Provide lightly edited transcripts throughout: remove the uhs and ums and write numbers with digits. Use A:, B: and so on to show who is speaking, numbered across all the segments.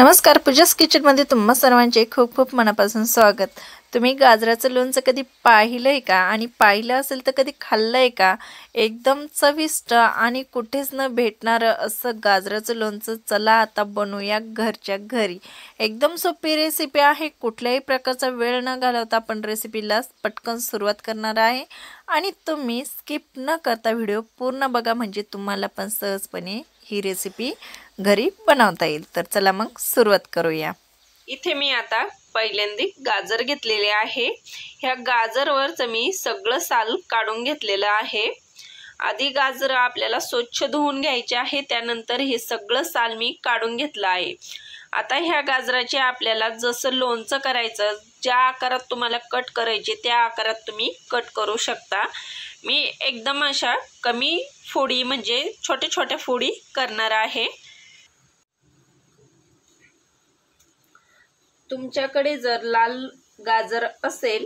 A: नमस्कार, पूजास किचनमध्ये तुम्हा सर्वांचे खूप खूप मनापासून स्वागत। तुम्ही गाजराचं लोणचं कधी पाहिलंय का? आणि पाहिलं असेल तर कधी खाल्लंय का? एकदम चविष्ट आणि कुठेच न भेटणारं असं गाजराचं लोणचं चला आता बनवूया घरच्या घरी। एकदम सोपी रेसिपी आहे। कुठल्याही प्रकारचा वेळ न घालवता आपण रेसिपीला पटकन सुरुवात करणार आहे आणि तुम्ही स्किप न करता व्हिडिओ पूर्ण बघा, म्हणजे तुम्हाला पण सहजपणे ही रेसिपी घरी बनवता येईल। तर चला मग सुरुवात करूया।
B: इथे मी आता पहिल्यांदा गाजर घेतलेले आहे। ह्या गाजरवरच मी सगळं साल काढून घेतलेलं आहे। आधी गाजर आपल्याला स्वच्छ धुवून घ्यायचे आहे, त्यानंतर हे सगळं साल मी काढून घेतलं आहे। आता ह्या गाजराचे आपल्याला जसं लोणचं करायचं, ज्या आकारात तुम्हाला कट करायचे त्या आकारात तुम्ही कट करू शकता। मी एकदम अशा कमी फोडी म्हणजे छोट्या छोट्या फोडी करणार आहे। तुमच्याकडे जर लाल गाजर असेल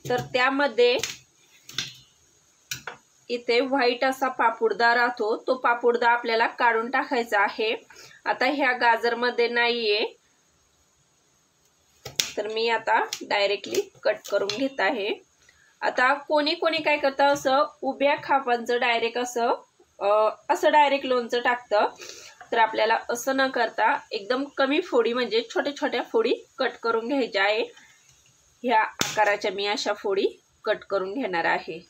B: तर त्यामध्ये इथे व्हाईट असा पापुडदा राहतो, तो पापुडदा आपल्याला काढून टाकायचा आहे। आता ह्या गाजर मध्ये नाहीये तर मी आता डायरेक्टली कट करून घेत आहे। आता कोणी कोणी काय करतं, असं उभ्या खापांचं डायरेक्ट असं डायरेक्ट लोणचं टाकतं। तर आपल्याला असं न करता एकदम कमी फोडी म्हणजे छोट्या छोट्या फोडी कट करून घ्यायच्या आहे। ह्या आकाराच्या मी अशा फोडी कट करून घेणार आहे।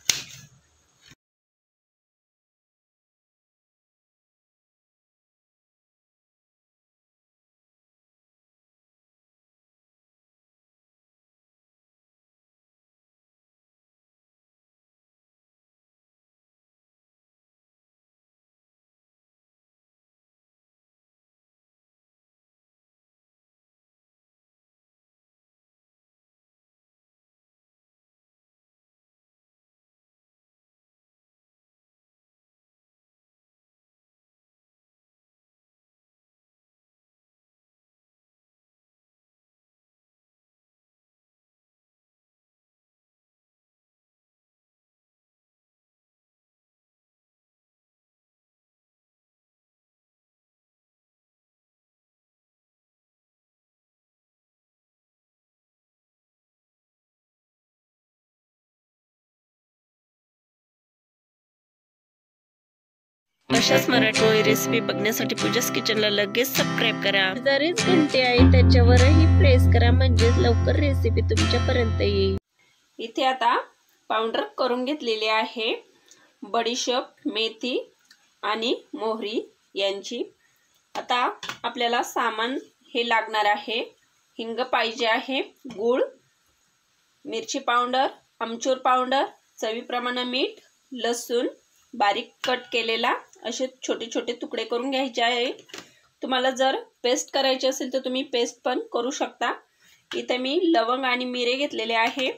B: अशाच मराठी रेसिपी बघण्यासाठी पूजास किचनला लगेच सबस्क्राइब करा। जरीच घंटी आहे त्याच्यावरही प्रेस करा, म्हणजे लवकर रेसिपी तुमच्यापर्यंत येईल। इथे आता पावडर करून घेतलेली आहे बडीशेप, मेथी आणि मोहरी यांची। आता आपल्याला सामान हे लागणार आहे। हिंग पाहिजे आहे, गूळ, मिरची पावडर, आमचूर पावडर, चवीप्रमाणे मीठ, लसूण बारीक कट केलेला असे छोटे छोटे तुकडे करून घ्यायचे आहे। तुम्हाला जर पेस्ट करायची असेल तर तुम्ही पेस्ट पण करू शकता। इथे मी लवंग आणि मिरे घेतलेले आहे,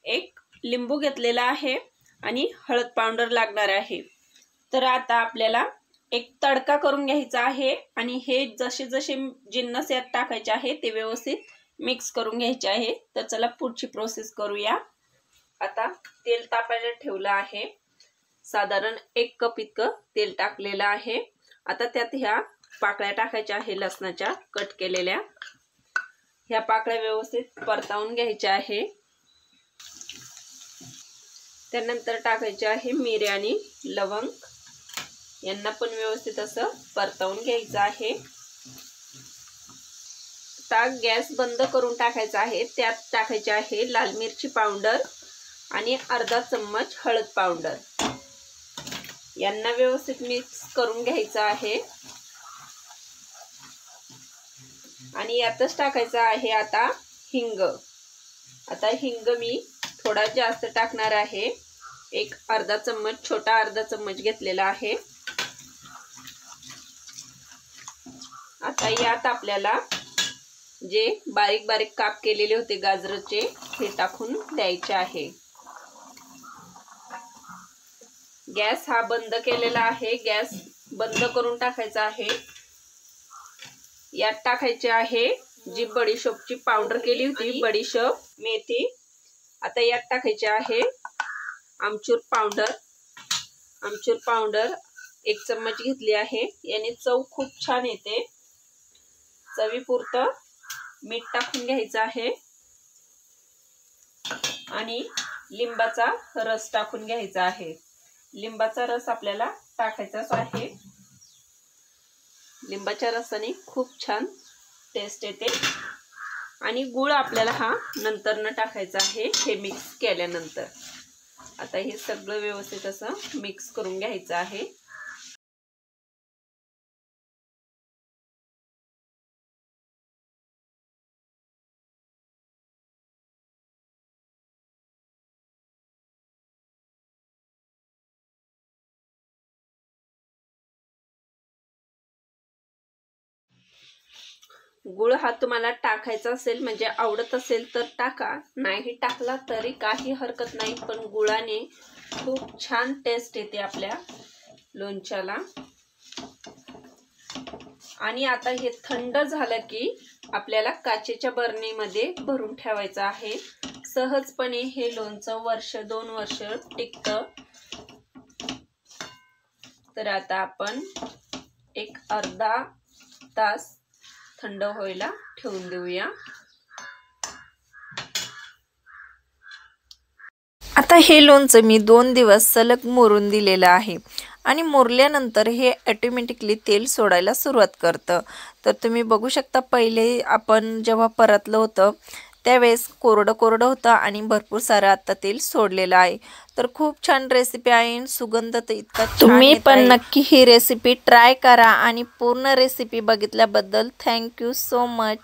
B: एक लिंबू घेतलेला आहे आणि हळद पावडर लागणार आहे। तर आता आपल्याला एक तडका करून घ्यायचा आहे आणि हे जसे जसे जिन्नस यात टाकायचे आहे ते व्यवस्थित मिक्स करून घ्यायचे आहे। तर चला पुढची प्रोसेस करूया। आता तेल तापायला ठेवलं आहे, साधारण 1 कप इतकं तेल टाकलेलं आहे। आता त्यात ह्या पाकळ्या टाकायच्या आहे लसणाच्या कट केलेल्या। ह्या पाकळ्या व्यवस्थित परतावून घ्यायच्या आहे। त्यानंतर टाकायचे आहे मिरे आणि लवंग, यांना पण व्यवस्थित असं परतावून घ्यायचं आहे। आता गॅस बंद करून टाकायचा आहे। त्यात टाकायचे आहे लाल मिरची पावडर आणि अर्धा चम्मच हळद पावडर, यांना व्यवस्थित मिक्स करून घ्यायचं आहे। आणि यातच टाकायचं आहे आता हिंग। आता हिंग मी थोडा जास्त टाकणार आहे, एक अर्धा चम्मच, छोटा अर्धा चम्मच घेतलेला आहे। आता यात आपल्याला जे बारीक बारीक काप केलेले होते गाजराचे हे टाकून द्यायचे आहे। गॅस हा बंद केलेला आहे, गॅस बंद करून टाकायचा आहे। यात टाकायचे आहे जी बडीशेपची पावडर केली होती, बडीशेप, मेथी। आता यात टाकायचे आहे आमचूर पावडर, आमचूर पावडर 1 चम्मच घेतली आहे, याने चव खूप छान येते। चवीपुरतं मीठ टाकून घ्यायचं आहे आणि लिंबाचा रस टाकून घ्यायचा आहे। लिंबाचा रस आपल्याला टाकायचाच आहे। लिंबाच्या रसाने खूप छान टेस्ट येते आणि गूळ आपल्याला हा नंतर न टाकायचा आहे हे मिक्स केल्यानंतर। आता हे सगळं व्यवस्थित असं मिक्स करून घ्यायचं आहे। गुळ हा तुम्हाला टाकायचा असेल म्हणजे आवडत असेल तर टाका, नाही टाकला तरी काही हरकत नाही, पण गुळाने खूप छान टेस्ट येते आपल्या लोणच्याला। आणि आता हे थंड झालं की आपल्याला काचेच्या बरणीमध्ये भरून ठेवायचं आहे। सहजपणे हे लोणचं वर्ष 2 वर्ष टिकतं। तर आता आपण एक अर्धा तास थंड व्हायला ठेवून देऊया।
A: आता हे लोणचं मी 2 दिवस सलग मुरून दिलेलं आहे आणि मुरल्यानंतर हे ऑटोमॅटिकली तेल सोडायला सुरुवात करतं। तर तुम्ही बघू शकता पहिले आपण जेव्हा परतलं होतं त्यावेळेस कोरडं कोरडं होतं आणि भरपूर सारं आता तेल सोडलेलं आहे। तर खूप छान रेसिपी आहे, सुगंध तर इतका तुम्ही पण नक्की ही रेसिपी ट्राय करा आणि पूर्ण रेसिपी बघितल्याबद्दल थँक्यू सो मच।